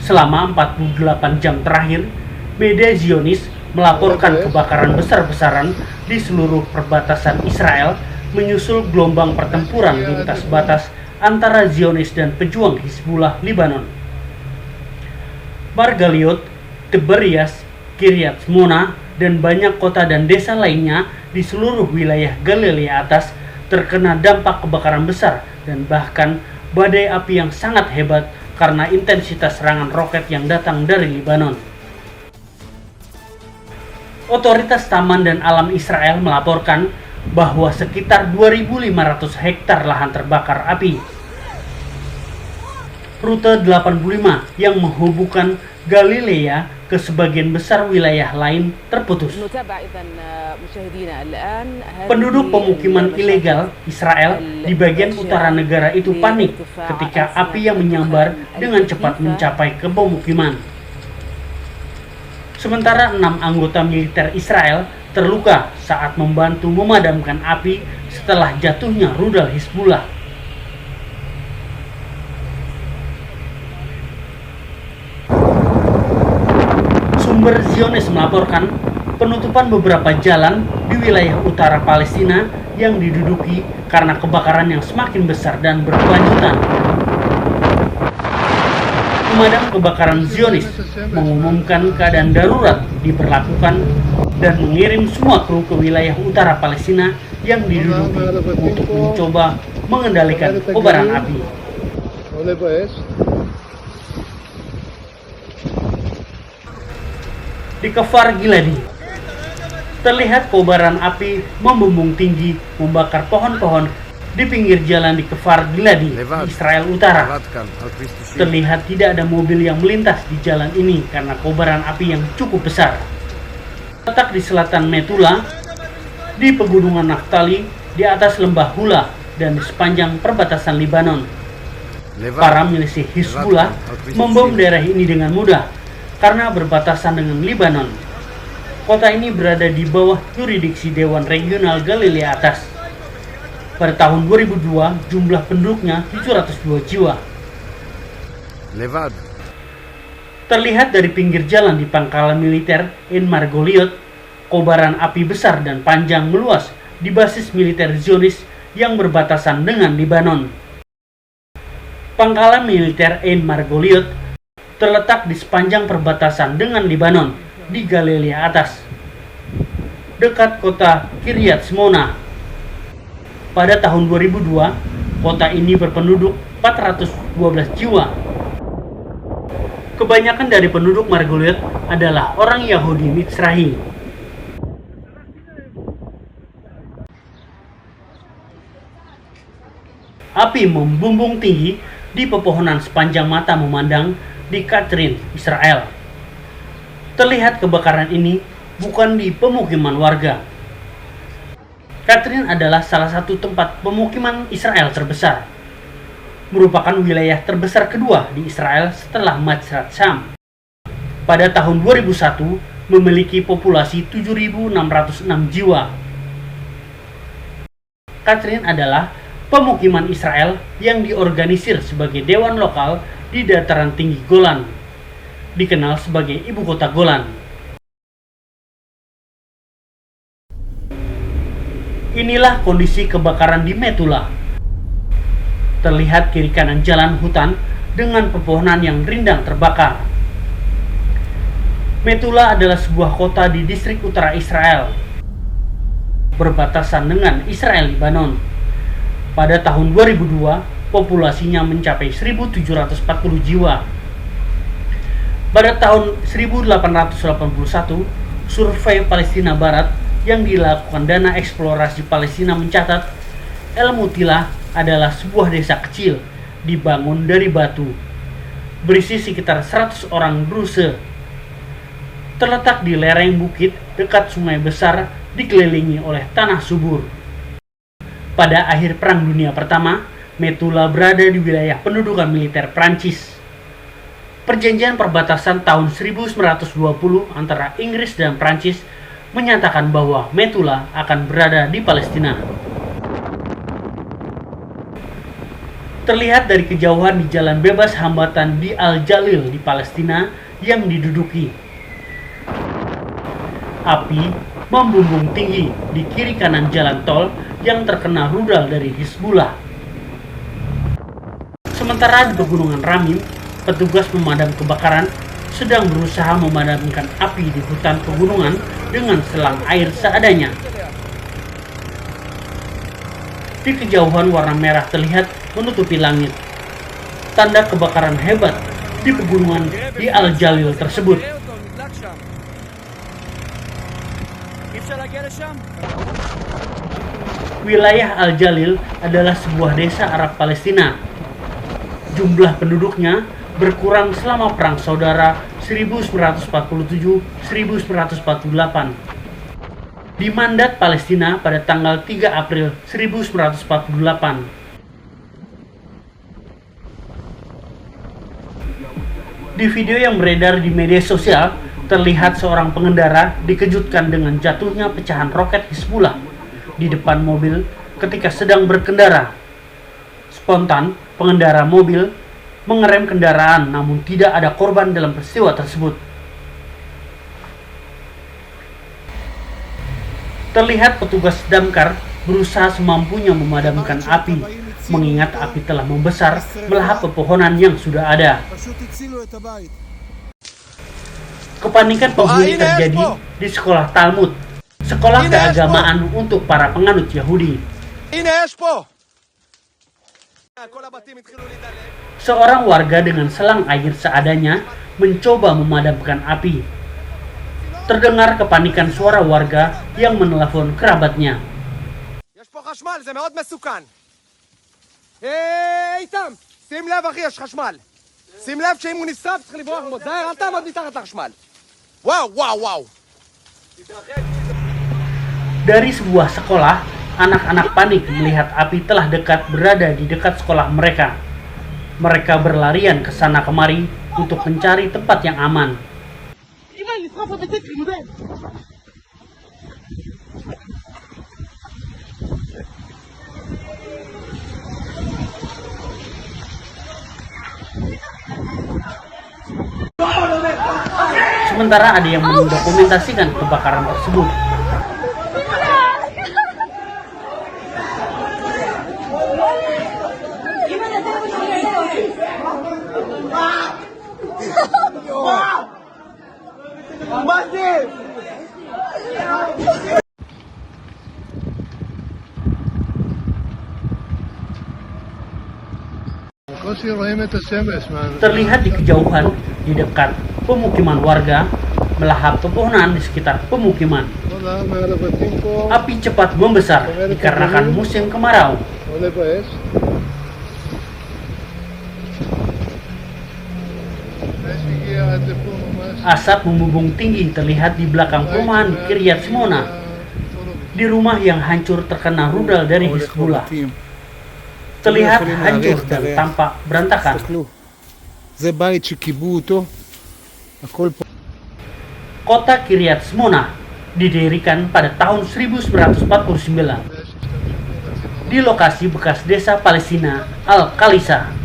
Selama 48 jam terakhir, media Zionis melaporkan kebakaran besar-besaran di seluruh perbatasan Israel menyusul gelombang pertempuran lintas batas antara Zionis dan pejuang Hizbullah Lebanon. Margaliot, Tiberias, Kiryat Shmona, dan banyak kota dan desa lainnya di seluruh wilayah Galilea atas terkena dampak kebakaran besar dan bahkan badai api yang sangat hebat karena intensitas serangan roket yang datang dari Lebanon. Otoritas Taman dan Alam Israel melaporkan bahwa sekitar 2.500 hektar lahan terbakar api. Rute 85 yang menghubungkan Galilea ke sebagian besar wilayah lain terputus. Penduduk pemukiman ilegal Israel di bagian utara negara itu panik ketika api yang menyambar dengan cepat mencapai ke pemukiman. Sementara 6 anggota militer Israel terluka saat membantu memadamkan api setelah jatuhnya rudal Hizbullah. Sumber Zionis melaporkan penutupan beberapa jalan di wilayah utara Palestina yang diduduki karena kebakaran yang semakin besar dan berkelanjutan. Pemadam kebakaran Zionis mengumumkan keadaan darurat diberlakukan dan mengirim semua kru ke wilayah utara Palestina yang diduduki untuk mencoba mengendalikan kobaran api. Di Kfar Giladi, terlihat kobaran api membumbung tinggi membakar pohon-pohon di pinggir jalan di Kfar Giladi, Israel Utara. Terlihat tidak ada mobil yang melintas di jalan ini karena kobaran api yang cukup besar. Letak di selatan Metula, di pegunungan Naftali, di atas lembah Hula, dan di sepanjang perbatasan Lebanon. Para milisi Hizbullah membom daerah ini dengan mudah karena berbatasan dengan Lebanon. Kota ini berada di bawah yurisdiksi Dewan Regional Galilea Atas. Pada tahun 2002, jumlah penduduknya 702 jiwa. Terlihat dari pinggir jalan di pangkalan militer In Margoliot, kobaran api besar dan panjang meluas di basis militer Zionis yang berbatasan dengan Lebanon. Pangkalan militer In Margoliot terletak di sepanjang perbatasan dengan Lebanon di Galilea Atas, dekat kota Kiryat Shmona. Pada tahun 2002, kota ini berpenduduk 412 jiwa. Kebanyakan dari penduduk Margoliot adalah orang Yahudi Mizrahi. Api membumbung tinggi di pepohonan sepanjang mata memandang di Katrin, Israel. Terlihat kebakaran ini bukan di pemukiman warga. Katrin adalah salah satu tempat pemukiman Israel terbesar. Merupakan wilayah terbesar kedua di Israel setelah Mazrat Sham. Pada tahun 2001 memiliki populasi 7.606 jiwa. Katrin adalah pemukiman Israel yang diorganisir sebagai dewan lokal di dataran tinggi Golan, dikenal sebagai ibu kota Golan. Inilah kondisi kebakaran di Metula. Terlihat kiri kanan jalan hutan dengan pepohonan yang rindang terbakar. Metula adalah sebuah kota di distrik utara Israel, berbatasan dengan Israel Lebanon. Pada tahun 2002, populasinya mencapai 1.740 jiwa. Pada tahun 1881, survei Palestina Barat yang dilakukan Dana Eksplorasi Palestina mencatat El Mutila adalah sebuah desa kecil dibangun dari batu, berisi sekitar 100 orang Druze. Terletak di lereng bukit dekat sungai besar, dikelilingi oleh tanah subur. Pada akhir Perang Dunia Pertama, Metula berada di wilayah pendudukan militer Prancis. Perjanjian perbatasan tahun 1920 antara Inggris dan Prancis menyatakan bahwa Metula akan berada di Palestina. Terlihat dari kejauhan di jalan bebas hambatan di Al-Jalil di Palestina yang diduduki. Api membumbung tinggi di kiri kanan jalan tol yang terkena rudal dari Hizbullah. Sementara di Pegunungan Ramim, petugas pemadam kebakaran sedang berusaha memadamkan api di hutan pegunungan dengan selang air seadanya. Di kejauhan warna merah terlihat menutupi langit. Tanda kebakaran hebat di pegunungan di Al-Jalil tersebut. Wilayah Al-Jalil adalah sebuah desa Arab Palestina. Jumlah penduduknya berkurang selama Perang Saudara 1947-1948. Di Mandat, Palestina pada tanggal 3 April 1948. Di video yang beredar di media sosial, terlihat seorang pengendara dikejutkan dengan jatuhnya pecahan roket Hizbullah di depan mobil ketika sedang berkendara. Spontan, pengendara mobil mengerem kendaraan namun tidak ada korban dalam peristiwa tersebut. Terlihat petugas damkar berusaha semampunya memadamkan api, mengingat api telah membesar melahap pepohonan yang sudah ada. Kepanikan penghuni terjadi di sekolah Talmud, sekolah keagamaan untuk para penganut Yahudi. Seorang warga dengan selang air seadanya mencoba memadamkan api. Terdengar kepanikan suara warga yang menelepon kerabatnya. Dari sebuah sekolah, anak-anak panik melihat api telah dekat berada di dekat sekolah mereka. Mereka berlarian ke sana kemari untuk mencari tempat yang aman. Sementara ada yang mendokumentasikan kebakaran tersebut. Terlihat di kejauhan, di dekat pemukiman warga, melahap pepohonan di sekitar pemukiman. Api cepat membesar dikarenakan musim kemarau. Asap membumbung tinggi terlihat di belakang perumahan Kiryat Shmona, di rumah yang hancur terkena rudal dari Hizbullah. Terlihat hancur dan tampak berantakan. Kota Kiryat Shmona didirikan pada tahun 1949 di lokasi bekas desa Palestina Al-Khalisa.